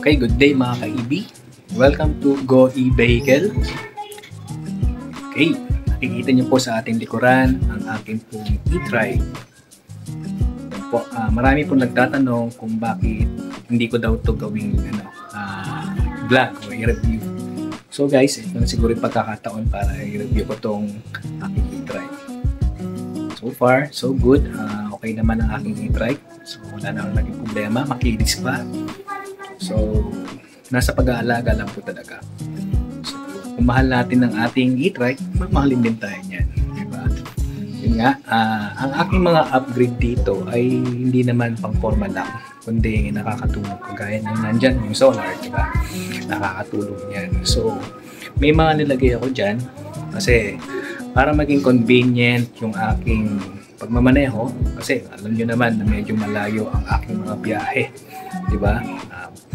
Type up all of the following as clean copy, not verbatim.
Okay, good day mga ka-EB. Welcome to Go E-Vehicle. Okay, nakikita niyo po sa ating likuran ang aking pong e-trike. Marami po nagtatanong kung bakit hindi ko daw ito gawing vlog o i-review. So guys, ito na siguro yung pagkakataon para i-review ko itong aking e-trike. So far, so good. Okay naman ang aking e-trike. So wala nang naging problema, makinis pa. So nasa pag-aalaga lang po talaga. So kung mahal natin ang ating e-trike, mamahalin din tayo niyan. Diba? Yun nga, ang aking mga upgrade dito ay hindi naman pang formal lang, kundi nakakatulong kagaya ng nandyan yung solar, diba? Nakakatulong yan. So may mga nilagay ako dyan kasi para maging convenient yung aking pagmamaneho, kasi alam nyo naman na medyo malayo ang aking mga biyahe, diba?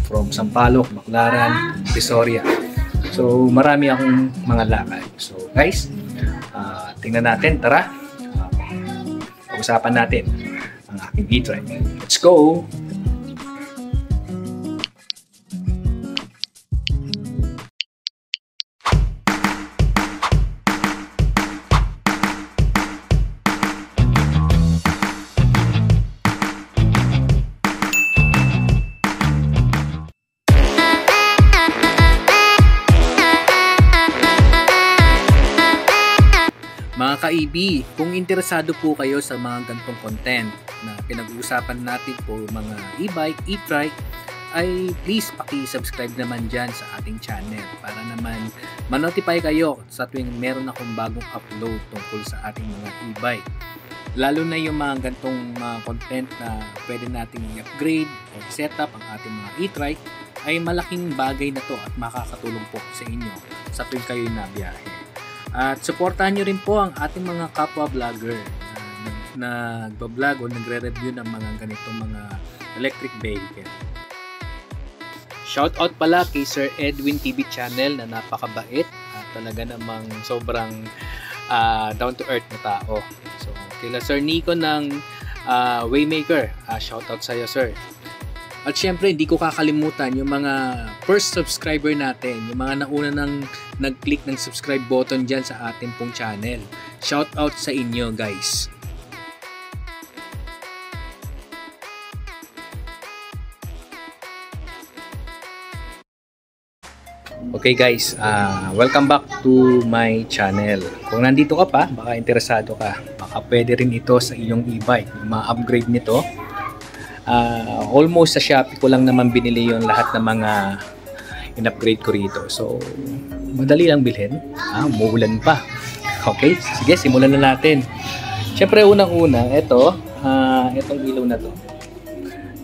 From Sampaloc, Baclaran, Visoria. So marami akong mga lakad. So guys, tingnan natin, tara, pag-usapan natin ang aking e-trike. Let's go! Mga ka-EB, kung interesado po kayo sa mga ganitong content na pinag-uusapan natin po mga e-bike, e-trike, ay please paki-subscribe naman dyan sa ating channel para naman ma-notify kayo sa tuwing meron akong bagong upload tungkol sa ating mga e-bike. Lalo na yung mga ganitong content na pwede nating i-upgrade o set up ang ating mga e-trike, ay malaking bagay na to at makakatulong po sa inyo sa tuwing kayo nabiyahe. At supportahan nyo rin po ang ating mga kapwa vlogger na nagbablog o nagre-review ng mga ganitong mga electric vehicle. Shoutout pala kay Sir Edwin TV channel na napakabait at talaga namang sobrang down to earth na tao. So kila Sir Nico ng Waymaker, shoutout sa iyo sir. At syempre, hindi ko kakalimutan yung mga first subscriber natin, yung mga nauna nang nag-click ng subscribe button dyan sa ating pong channel. Shout out sa inyo guys. Okay guys, welcome back to my channel. Kung nandito ka pa, baka interesado ka, baka pwede rin ito sa iyong e-bike, ma-upgrade nito. Almost sa Shopee ko lang naman binili yung lahat ng mga in-upgrade ko rito. So, madali lang bilhin. Umuulan pa. Okay, sige, simulan na natin. Siyempre, unang-una, itong ilaw na to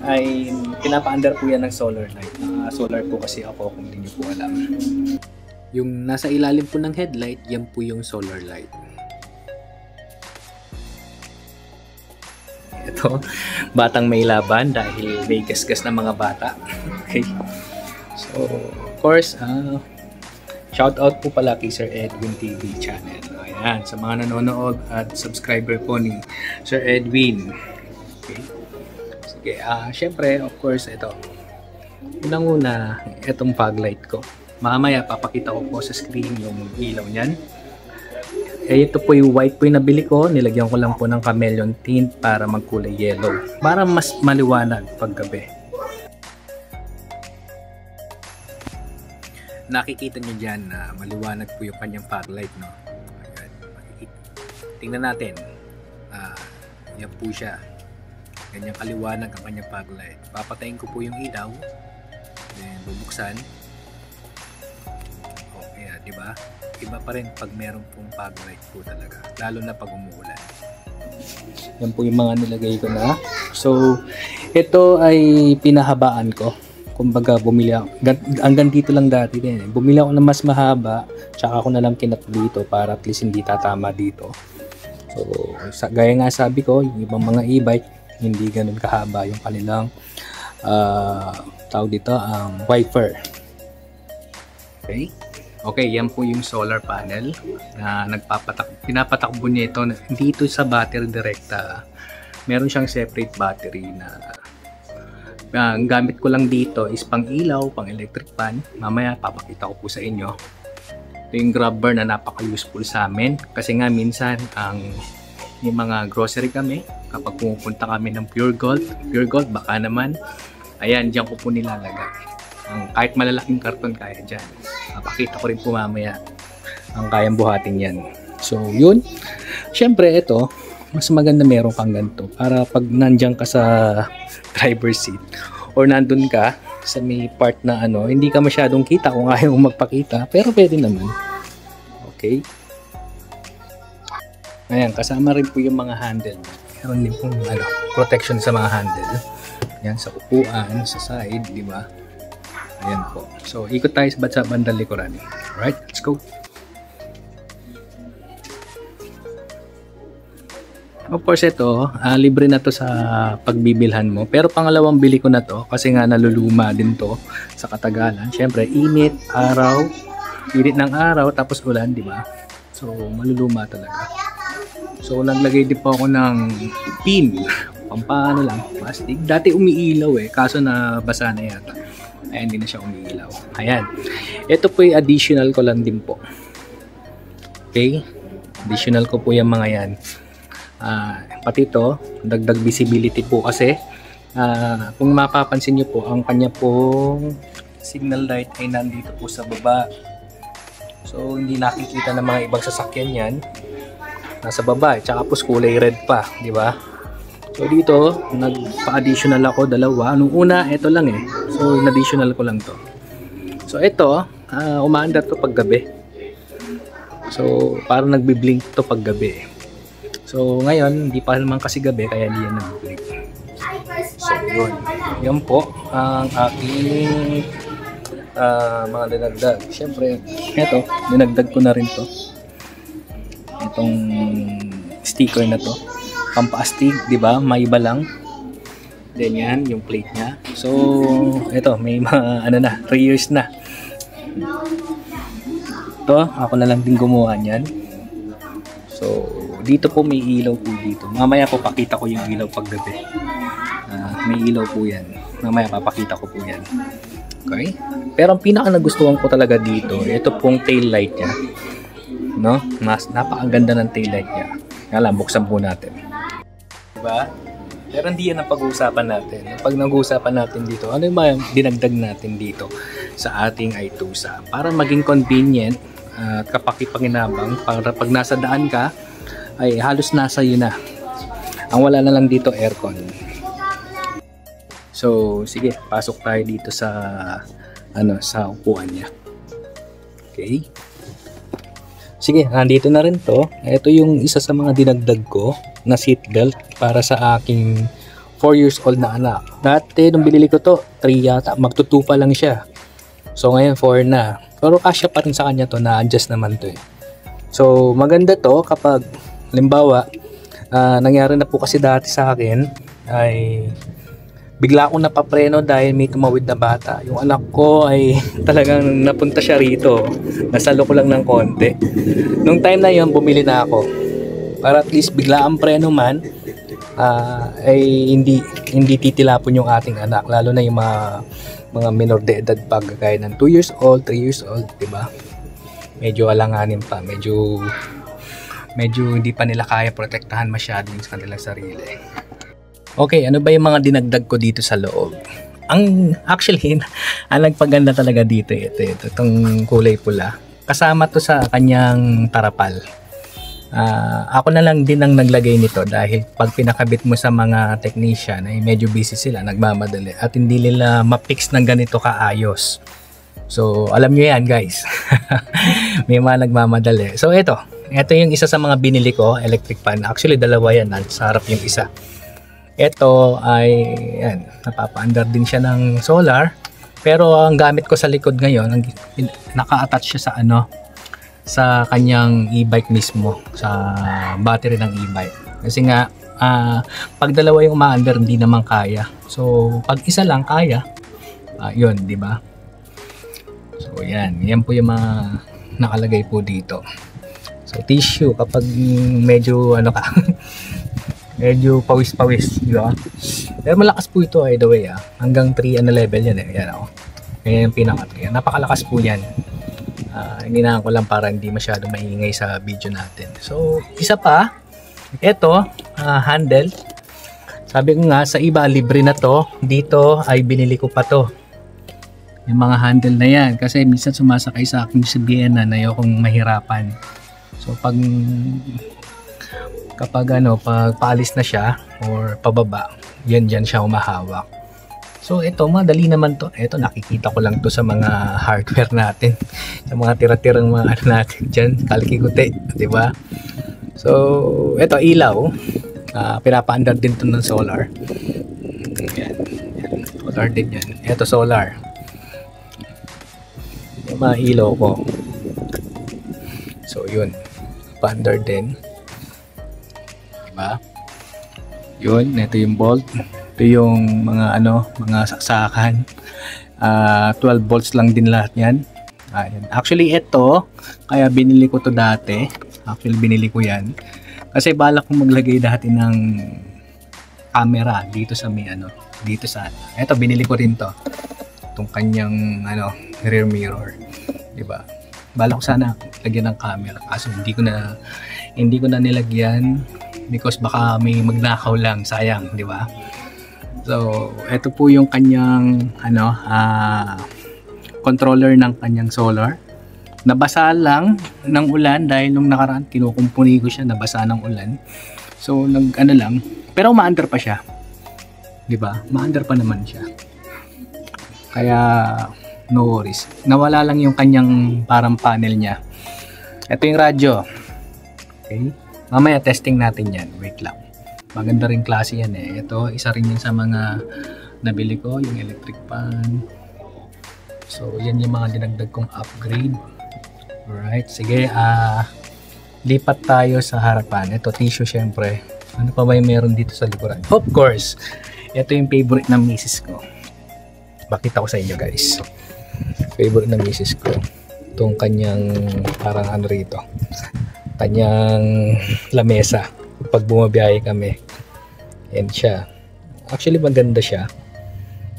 ay pinapa-under po yan ng solar light. Solar po kasi ako kung hindi nyo po alam. Yung nasa ilalim po ng headlight, yan po yung solar light. Ito, batang may laban dahil may gasgas ng mga bata. Okay. So, of course, shout out po pala kay Sir Edwin TV channel. Ayan, sa mga nanonood at subscriber po ni Sir Edwin. Okay. Sige, syempre, of course, ito. Unang-una, itong fog light ko. Mamaya, papakita ko po sa screen yung ilaw niyan. Ito po yung white po yung nabili ko. Nilagyan ko lang po ng chameleon tint para magkulay yellow. Para mas maliwanag paggabi. Nakikita nyo dyan na maliwanag po yung kanyang fog light, no? Ayan, tingnan natin. Yan po siya. Ganyang kaliwanag ang kanyang fog light. Papatayin ko po yung ilaw. Then bubuksan. Okay, diba? Iba pa rin pag meron pong fog light po talaga, lalo na pag umuulan. Yan po yung mga nilagay ko na. So ito ay pinahabaan ko, kumbaga bumili ako hanggang dito lang dati din. Bumili ako ng mas mahaba, tsaka ako na lang kinat dito para at least hindi tatama dito. So gaya nga sabi ko, yung ibang mga e-bike hindi ganun kahaba yung kanilang tawag dito ang wiper. Okay. Okay, yan po yung solar panel na pinapatakbo niya ito. Hindi ito sa battery direkta. Meron siyang separate battery na Ang gamit ko lang dito is pang ilaw, pang electric fan. Mamaya papakita ko po sa inyo. Ito yung grab bar na napaka-useful sa amin. Kasi nga minsan, yung mga grocery kami, kapag pumupunta kami ng Pure Gold, baka naman, ayan, dyan ko po nilalagay. Kahit malalaking karton kaya dyan. Papakita ko rin po mamaya ang kayang buhatin yan. So, yun. Siyempre, ito, mas maganda meron kang ganito para pag nandyan ka sa driver's seat or nandun ka sa may part na hindi ka masyadong kita kung ayaw mong magpakita, pero pwede naman. Okay? Ayan, kasama rin po yung mga handle. Meron din pong protection sa mga handle. Yan, sa upuan, sa side, di ba? Ayan po. So, ikot tayo sa bandang likuran. Alright, let's go. Of course, ito, libre na to sa pagbibilhan mo. Pero pangalawang bili ko na to kasi nga naluluma din to sa katagalan. Siyempre, init ng araw, tapos ulan, di ba? So, maluluma talaga. So, naglagay din po ako ng pin. Pampano lang, plastic. Dati umiilaw kaso na basa na yata. Ayan, hindi na siya umiilaw. Ayan. Ito po yung additional ko lang din po. Okay? Additional ko po yung mga yan. Pati ito, dagdag visibility po kasi kung mapapansin nyo po, ang kanya pong signal light ay nandito po sa baba. So, hindi nakikita ng mga ibang sasakyan yan. Nasa baba, tsaka po kulay red pa, di ba? So, dito, nagpa-additional ako dalawa. Nung una, ito lang So, in-additional ko lang to. So, ito, umaandar to pag gabi. So, parang nagbi-blink to pag gabi. So, ngayon, hindi pa naman kasi gabi, kaya hindi yan nag-blink. So, yun. Yan po ang aking mga dinagdag. Siyempre, eto, dinagdag ko na rin to. Itong sticker na to. Pampaastig, di ba? May iba lang. Then yan, yung plate niya. So, eto, may mga, 3 years na. Ito, ako na lang din gumawa niyan. So, dito po may ilaw po dito. Mamaya po pakita ko yung ilaw paggabi. May ilaw po yan. Mamaya papakita ko po yan. Okay? Pero ang pinaka nagustuhan ko talaga dito, ito pong tail light niya. No? Napakaganda ng tail light niya. Kaya lang, buksan po natin. Diba? Pero hindi yan ang pag-uusapan natin. Pag nag-uusapan natin dito, ano yung mga dinagdag natin dito sa ating i2sa? Para maging convenient at kapakipanginabang, para pag nasa daan ka, ay halos nasa yun na. Ang wala na lang dito, aircon. So, sige, pasok tayo dito sa sa upuan niya. Okay? Sige, nandito na rin to. Ito yung isa sa mga dinagdag ko na seatbelt para sa aking 4 years old na anak. Dati, nung binili ko to, 3 yata. Magto-2 pa lang siya. So, ngayon 4 na. Pero kasya pa rin sa kanya to, na-adjust naman to So, maganda to kapag halimbawa, nangyari na po kasi dati sa akin ay bigla akong napapreno dahil may tumawid na bata. Yung anak ko ay talagang napunta siya rito. Nasalo ko lang ng konti. Nung time na yon bumili na ako. Para at least bigla ang preno man ay hindi titilapon yung ating anak. Lalo na yung mga minor de edad pa gaya ng 2 years old, 3 years old, diba? Medyo alanganin pa. Medyo hindi pa nila kaya protektahan masyado yung kanilang sarili. Okay, ano ba yung mga dinagdag ko dito sa loob? Actually, ang nagpaganda talaga dito itong kulay pula. Kasama to sa kanyang tarapal. Ako na lang din ang naglagay nito dahil pag pinakabit mo sa mga technician ay medyo busy sila, nagmamadali at hindi nila ma-fix ng ganito kaayos. So, alam nyo yan guys. May mga nagmamadali. So, ito yung isa sa mga binili ko, electric fan. Actually, dalawa yan. Sa harap yung isa. Ito ay, yan, napapaandar din siya ng solar. Pero ang gamit ko sa likod ngayon, naka-attach siya sa sa kanyang e-bike mismo. Sa battery ng e-bike. Kasi nga, pag dalawa yung umaandar, hindi naman kaya. So, pag isa lang kaya, yun, di ba? So, yan. Yan po yung mga nakalagay po dito. So, tissue kapag medyo ka medyo pawis-pawis, di ba? Pero malakas po ito, by the way, hanggang 3 level yan eh. Yan ako. Yan yung pinaka 3. Napakalakas po yan. Hininahan ko lang para hindi masyado maingay sa video natin. So, isa pa, ito, handle. Sabi ko nga, sa iba, libre na to. Dito ay binili ko pa to. Yung mga handle na yan. Kasi minsan sumasakay sa akin sa Vienna na ayokong mahirapan. So, kapag pag paalis na siya or pababa, yan dyan siya humahawak. So ito, madali naman to. Ito, nakikita ko lang to sa mga hardware natin. Sa mga tira-tirang mga natin dyan. Kalkikute, di ba? So, ito, ilaw. Pinapaandar din to ng solar. Yan. Solar din yan. Ito, solar. Yung mga ilaw ko. So, yun. Paandar din. Diba? Yun, ito yung bolt. Ito yung mga mga saksakan. 12 volts lang din lahat yan. Actually ito, kaya binili ko to dati. Actually binili ko yan kasi balak kong maglagay dati ng camera dito sa dito sa ito, binili ko rin to. Itong kanyang rear mirror, 'di ba? Balak ko sana lagyan ng camera kaso hindi ko na nilagyan because baka may magnakaw lang, sayang, 'di ba? So, ito po yung kanyang controller ng kanyang solar. Nabasa lang ng ulan dahil nung nakaraan kinukumpuni ko siya, nabasa ng ulan. So, lang, pero umaandar pa siya. 'Di ba? Maandar pa naman siya. Kaya no worries. Nawala lang yung kanyang parang panel niya. Ito yung radyo. Okay? Mamaya testing natin 'yan. Wait lang. Maganda rin klase yan eh. Ito, isa rin yan sa mga nabili ko, yung electric fan. So, yan yung mga dinagdag kong upgrade. Alright, sige, lipat tayo sa harapan. Ito, tissue syempre. Ano pa ba yung meron dito sa likuran? Of course, ito yung favorite ng misis ko. Bakita ko sa inyo guys. Favorite ng misis ko. Itong kanyang, parang rito. Kanyang lamesa. Pag bumabiyahe kami, yan siya. Actually maganda siya.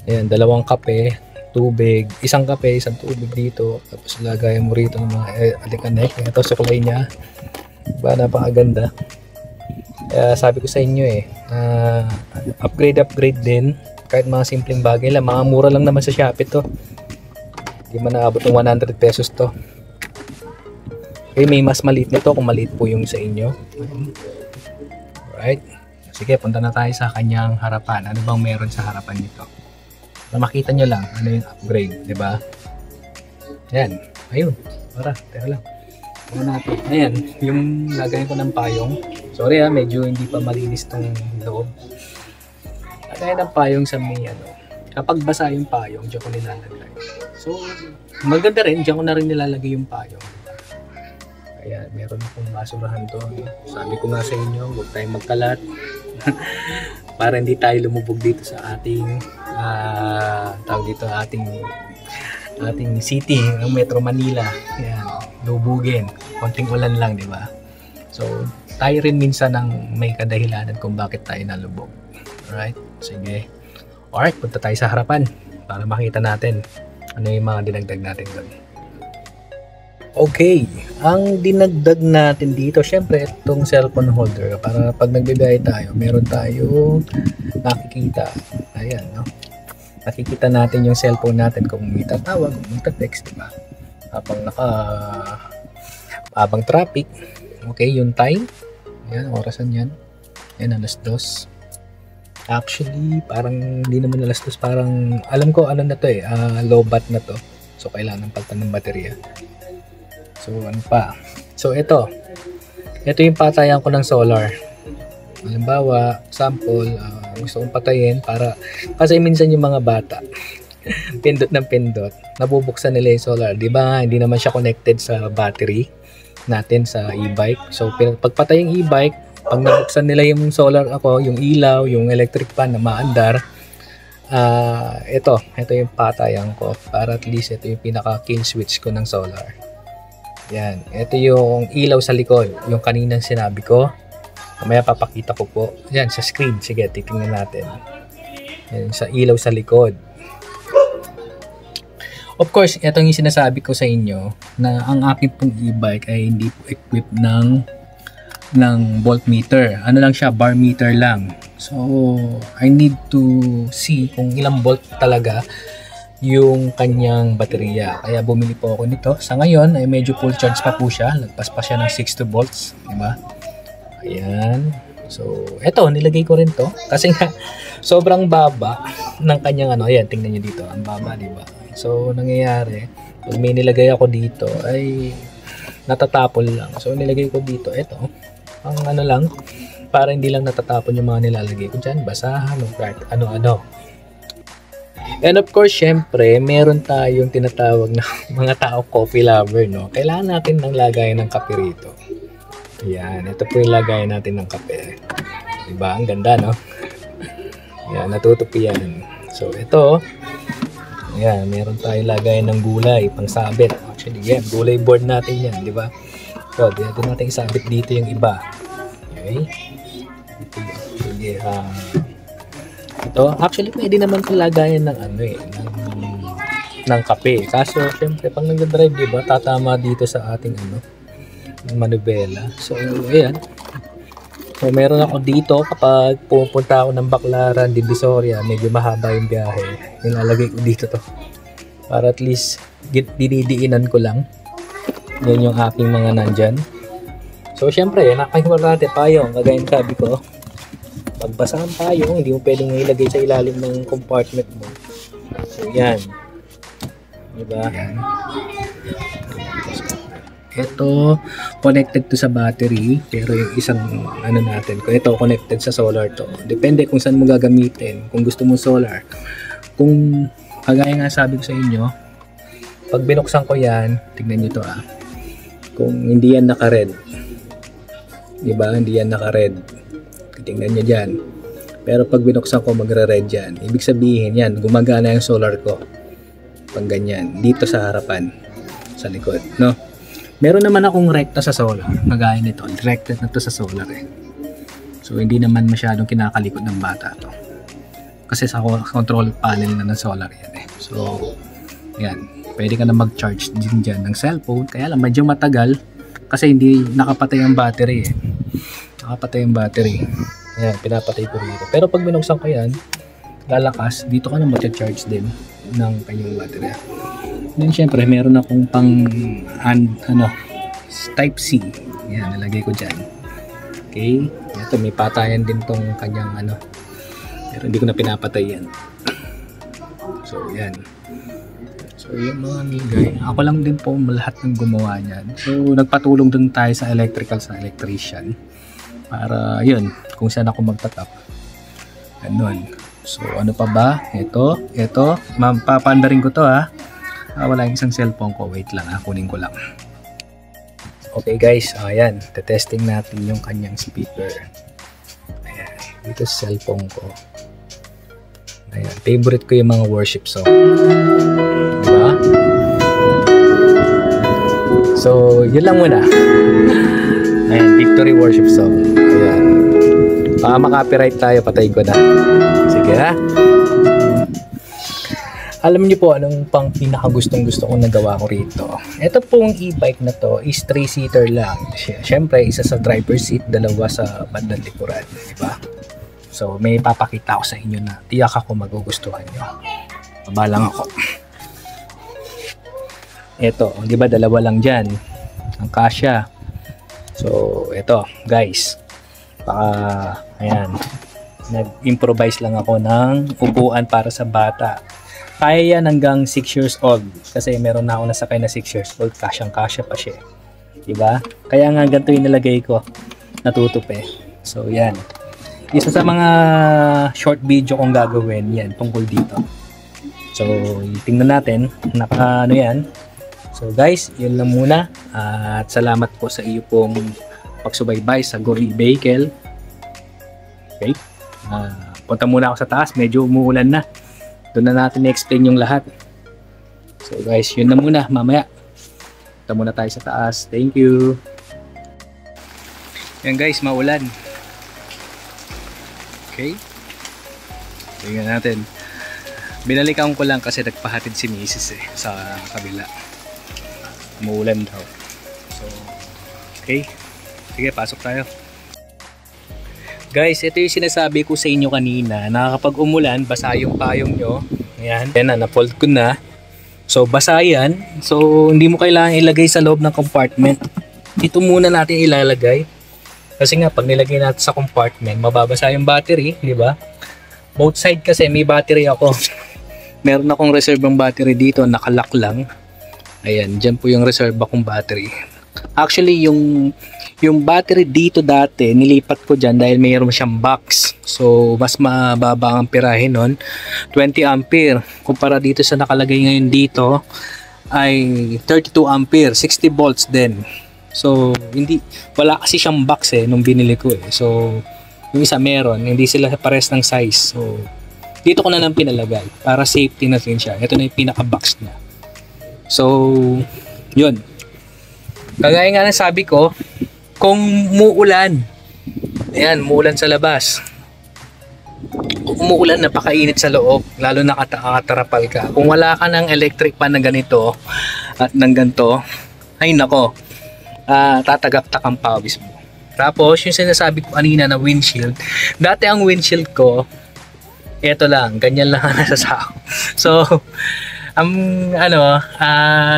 Ayan, 2 kape, tubig, isang kape, isang tubig dito, tapos lagay mo rito ng mga alikanek. Ito suklay niya, diba, napakaganda. Kaya sabi ko sa inyo upgrade din, kahit mga simpleng bagay lang, mga mura lang naman sa Shopee to. Hindi man naabot ng 100 pesos to. Okay, may mas maliit nito kung maliit po yung sa inyo. Right? Sige, punta na tayo sa kanyang harapan. Ano bang meron sa harapan nito? Para makita nyo lang ano yung upgrade, di ba? Ayan. Ayun. Teka lang. Ano natin? Ayan. Yung lagayan ko ng payong. Sorry medyo hindi pa malinis tong loob. Lagayan ng payong sa may Kapag basa yung payong, diyan ko nilalagay. So, maganda rin. Diyan ko na rin nilalagay yung payong. Ayan, meron akong basurahan doon. Sabi ko nga sa inyo, huwag tayong magkalat. Para hindi tayo lumubog dito sa ating ating city, ng Metro Manila. Ayan, lubugin. Konting ulan lang, di ba? So, tayo rin minsan ang may kadahilanan kung bakit tayo nalubog. Alright? Sige. Alright, punta tayo sa harapan para makita natin ano yung mga dinagdag natin doon. Okay, ang dinagdag natin dito, syempre itong cellphone holder para pag nagbibiyahe tayo, meron tayo nakikita. Ayan, no? Nakikita natin yung cellphone natin kung may tatawag, kung may text, diba? Habang traffic. Okay, yung time. Ayan, orasan yan. Ayan, 2:00. Actually, parang hindi naman 2:00, parang alam ko ano na to low bat na to. So, kailangan palitan ng baterya. So, ano pa? So, ito yung patayan ko ng solar. Halimbawa, sample, gusto kong patayin kasi minsan yung mga bata, pindot ng pindot, nabubuksan nila yung solar. Diba, hindi naman siya connected sa battery natin sa e-bike. So, pagpatay yung e-bike, pag nabuksan nila yung solar yung ilaw, yung electric fan na maandar, ito yung patayan ko para at least ito yung pinaka kill switch ko ng solar. Yan, ito yung ilaw sa likod, yung kaninang sinabi ko. Mamaya papakita ko po. Yan, sa screen. Sige, titingnan natin. Yan, sa ilaw sa likod. Of course, ito yung sinasabi ko sa inyo na ang aking pong e-bike ay hindi po equipped ng voltmeter. Ano lang siya, bar meter lang. So, I need to see kung ilang volt talaga yung kanyang baterya. Kaya bumili po ako nito. Sa ngayon, ay medyo full charge pa po siya. Lagpas pa siya ng 60 volts. Diba? Ayan. So, eto, nilagay ko rin to. Kasi nga, sobrang baba ng kanyang ano. Ayan, tingnan nyo dito. Ang baba, diba? So, nangyayari, pag may nilagay ako dito, ay natatapon lang. So, nilagay ko dito, eto, ang ano lang, para hindi lang natatapon yung mga nilalagay ko dyan, basahan, o kahit ano-ano. And of course, syempre, meron tayong tinatawag na mga tao coffee lover, no? Kailangan natin ng lagayan ng kape rito. Ayan, ito po yung lagayan natin ng kape. Diba? Ang ganda, no? Ayan, natutupi yan. So, ito, ayan, meron tayong lagayan ng gulay, pang sabit. Actually, yan, gulay board natin yan, di ba? So, dito natin isabit dito yung iba. Okay? Ito, actually, pwede naman itong lagayan ng ano eh, ng kape. Kaso, syempre, pag nag-drive, di ba, tatama dito sa ating ano, manubela. So, ayan. So, meron ako dito kapag pupunta ako ng Baclaran, Divisoria, medyo mahaba yung biyahe. Nilalagay ko dito to. Para at least dinidiinan ko lang. Yan yung aking mga nandyan. So, syempre, napakimportante payong. Kagaya ng sabi ko, pagbasa ang payong, hindi mo pwedeng ilagay sa ilalim ng compartment mo. So, yan. Diba? Yan. Ito, connected to sa battery, pero yung isang ano natin, ito connected sa solar to. Depende kung saan mo gagamitin, kung gusto mo solar. Kung, kagaya nga sabi ko sa inyo, pag binuksan ko yan, tignan nyo to kung hindi yan naka-red, diba, hindi yan naka-red, tignan nyo dyan. Pero pag binuksan ko, magre-red yan. Ibig sabihin yan, gumagana yung solar ko. Pag ganyan, dito sa harapan, sa likod, no? Meron naman akong rekta sa solar, kagaya nito, directed na to sa solar eh. So hindi naman masyadong kinakalikot ng bata to. Kasi sa control panel na ng solar yan eh. So, yan, pwede ka na mag-charge din dyan ng cellphone, kaya lang medyo matagal kasi hindi nakapatay ang battery eh. Nakapatay ang battery. Ayan, pinapatay ko rito. Pero pag binuksan ko yan, lalakas, dito ka na mag-charge din ng kanyang battery. Then syempre meron akong pang type C. Yan, nalagay ko dyan. Okay, ito may patayan din tong kanyang ano, pero hindi ko na pinapatay yan. So yan, so yung mga nigay, ako lang din po lahat ng gumawa niyan. So nagpatulong din tayo sa electrician para yun, kung saan ako magtatap ganun. So ano pa ba, ito papaandarin ko to wala yung isang cellphone ko. Wait lang kunin ko lang. Okay guys, ayan. Testing natin yung kanyang speaker. Ayan. Dito sa cellphone ko. Ayan. Favorite ko yung mga worship song. Diba? So, yun lang muna. Ayan. Victory worship song. Ayan. Baka makapiright tayo. Patay ko na. Sige ha. Alam niyo po anong pang pinakagustong gusto kong nagawa ko rito. Ito pong e-bike na to is 3-seater lang. Siyempre, isa sa driver seat, dalawa sa bandang likuran, di ba? So, may papakita ko sa inyo na tiyak ako magugustuhan nyo. Baba lang ako. Ito, di ba dalawa lang dyan ang kasya. So, ito, guys. Ayan. Nag-improvise lang ako ng upuan para sa bata. Kaya yan hanggang 6 years old. Kasi meron na ako nasakay na 6 years old. Kasyang-kasya pa siya. Diba? Kaya nga ganito yung nilagay ko. Natutupi. So, yan. Isa sa mga short video kong gagawin, yan, tungkol dito. So, tingnan natin. Ano yan. So, guys, yun lang muna. At salamat po sa iyo pong pagsubaybay sa Go E-Vehicle. Okay? Punta muna ako sa taas. Medyo umuulan na. Doon na natin i-explain yung lahat. So guys, yun na muna. Mamaya, punta muna tayo sa taas. Thank you. Yan guys, maulan. Okay? Tingnan natin. Binalikan ko lang kasi nagpahatid si Mrs. Sa kabila. Umuulan daw. So, okay. Sige, pasok tayo. Guys, ito yung sinasabi ko sa inyo kanina. Nakakapag umulan, basa yung payong nyo. Ayan. Ayan na, na-fold ko na. So, basa yan. So, hindi mo kailangan ilagay sa loob ng compartment. Dito muna natin ilalagay. Kasi nga, pag nilagay natin sa compartment, mababasa yung battery, di ba? Both side kasi may battery ako. Meron akong reserve ng battery dito, nakalock lang. Ayan, dyan po yung reserve akong battery. Actually, yung battery dito dati, nilipat ko dyan dahil mayroon siyang box. So, mas mababa ang amperahe nun. 20 ampere. Kumpara dito sa nakalagay ngayon dito, ay 32 ampere, 60 volts din. So, wala kasi siyang box nung binili ko So, yung isa meron, hindi sila pares ng size. So, dito ko na lang pinalagay para safety na din siya. Ito na yung pinaka-box niya. So, yun. Kagaya nga ng sabi ko, kung muulan, ayan, muulan sa labas. Kung umuulan, napakainit sa loob, lalo na nakatarapal ka. Kung wala ka ng electric pan na ganito, at ng ganito, ay nako, tatagaktak ang pawis mo. Tapos, yung sinasabi ko kanina na windshield, dati ang windshield ko, eto lang, ganyan lang ang nasa sako. So, ang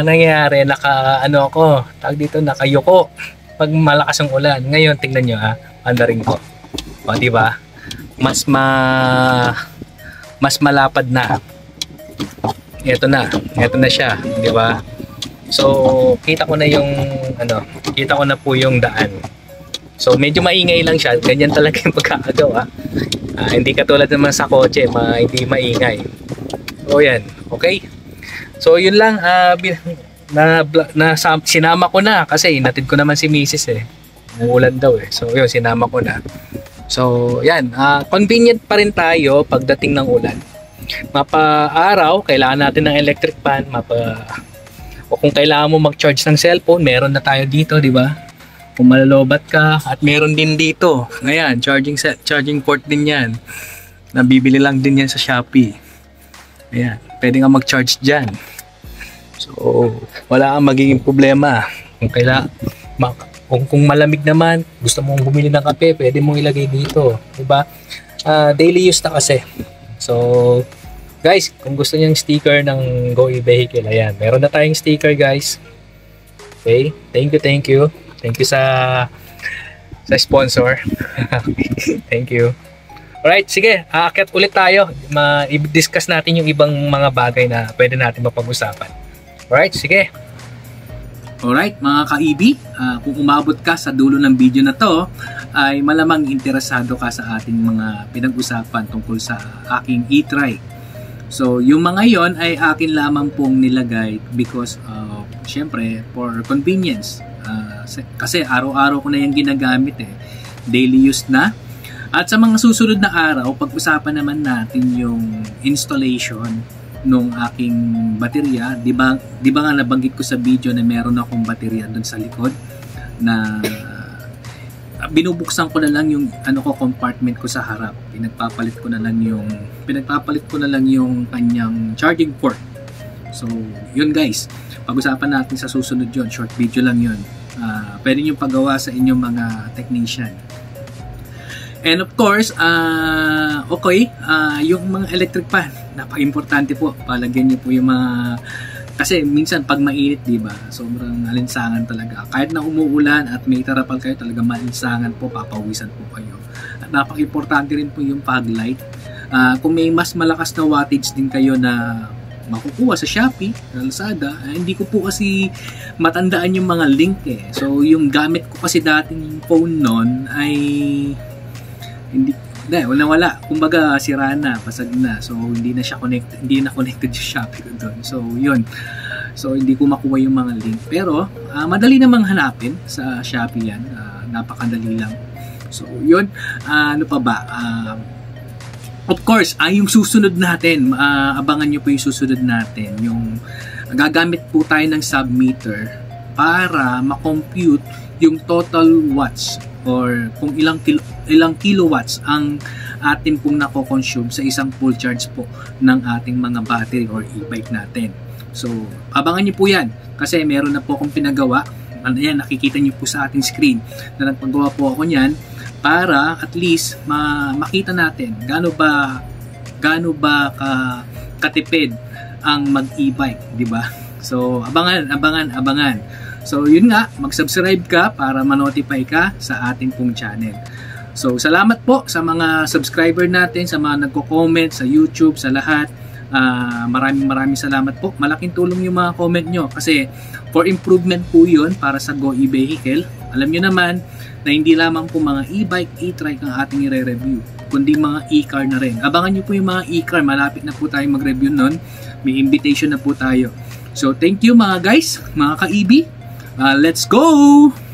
nangyayari, nakayuko pag malakas ang ulan. Ngayon, tingnan nyo andaring ko. O, diba? Mas malapad na. Ito na siya, diba? So, kita ko na po yung daan. So, medyo maingay lang siya. Ganyan talaga yung pagkakagawa. Hindi katulad naman sa kotse, hindi maingay. So, yan. Okay? So, yun lang. Sinama ko na kasi inatid ko naman si Mrs. Umuulan daw So, yun, sinama ko na. So, yan. Convenient pa rin tayo pagdating ng ulan. Mapa-araw, kailangan natin ng electric pan. O kung kailangan mo mag-charge ng cellphone, meron na tayo dito, di ba? Kung malalobat ka, at meron din dito. Ayan, charging port din yan. Nabibili lang din yan sa Shopee. Ayan, pwede nga mag-charge dyan. So, wala kang magiging problema. Kung malamig naman, gusto mong bumili ng kape, pwede mong ilagay dito. Diba? Daily use na kasi. So, guys, kung gusto niyo ng sticker ng Go E-Vehicle, ayan, meron na tayong sticker, guys. Okay, thank you. Thank you sa sponsor. Thank you. Alright, sige, aakyat ulit tayo. I-discuss natin yung ibang mga bagay na pwede natin mapag-usapan. Alright, sige. Alright, mga ka-EB, kung umabot ka sa dulo ng video na to, ay malamang interesado ka sa ating mga pinag-usapan tungkol sa aking e-trike. So, yung mga yon ay akin lamang pong nilagay because, syempre, for convenience. Kasi araw-araw ko na yung ginagamit daily use na. At sa mga susunod na araw, pag-usapan naman natin yung installation nung aking baterya. Di ba nga nabanggit ko sa video na meron akong baterya doon sa likod na binubuksan ko na lang yung compartment ko sa harap. Pinagpapalit ko na lang yung kanyang charging port. So, yun guys. Pag-usapan natin sa susunod yun. Short video lang yun. Pwede nyo pagawa sa inyong mga technician. And of course, yung mga electric pan, napaka-importante po. Palagyan nyo po yung mga... Kasi minsan pag mainit, diba, sobrang alinsangan talaga. Kahit na umuulan at may tarapal kayo, talaga maalinsangan po, papawisan po kayo. At napaka-importante rin po yung fog light. Kung may mas malakas na wattage din kayo na makukuha sa Shopee, sa Lazada, hindi ko po kasi matandaan yung mga link So, yung gamit ko kasi dating phone nun ay wala. Kumbaga, sira na, pasag na. So, hindi na connected sa Shopee ko doon. So, yun. So, hindi ko makuha yung mga link. Pero, madali namang hanapin sa Shopee yan. Napakadali lang. So, yun. Ano pa ba? Of course, yung susunod natin, abangan nyo po yung susunod natin. Yung gagamit po tayo ng submeter para ma-compute yung total watts or kung ilang kilowatts ang atin pong nako-consume sa isang full charge po ng ating mga battery or e-bike natin. So, abangan niyo po yan kasi meron na po akong pinagawa. Ano yan, nakikita niyo po sa ating screen na nagpagawa po ako niyan para at least makita natin gaano ba katipid ang mag-e-bike, di ba? So, abangan. So, yun nga, mag-subscribe ka para ma-notify ka sa ating pong channel. So, salamat po sa mga subscriber natin, sa mga nagko-comment sa YouTube, sa lahat. Maraming salamat po. Malaking tulong yung mga comment nyo kasi for improvement po yun para sa Go E-Vehicle. Alam nyo naman na hindi lamang po mga e-bike, e-trike ang ating i-review, kundi mga e-car na rin. Abangan nyo po yung mga e-car. Malapit na po tayo mag-review nun. May invitation na po tayo. So, thank you mga guys, mga ka-EB. Let's go!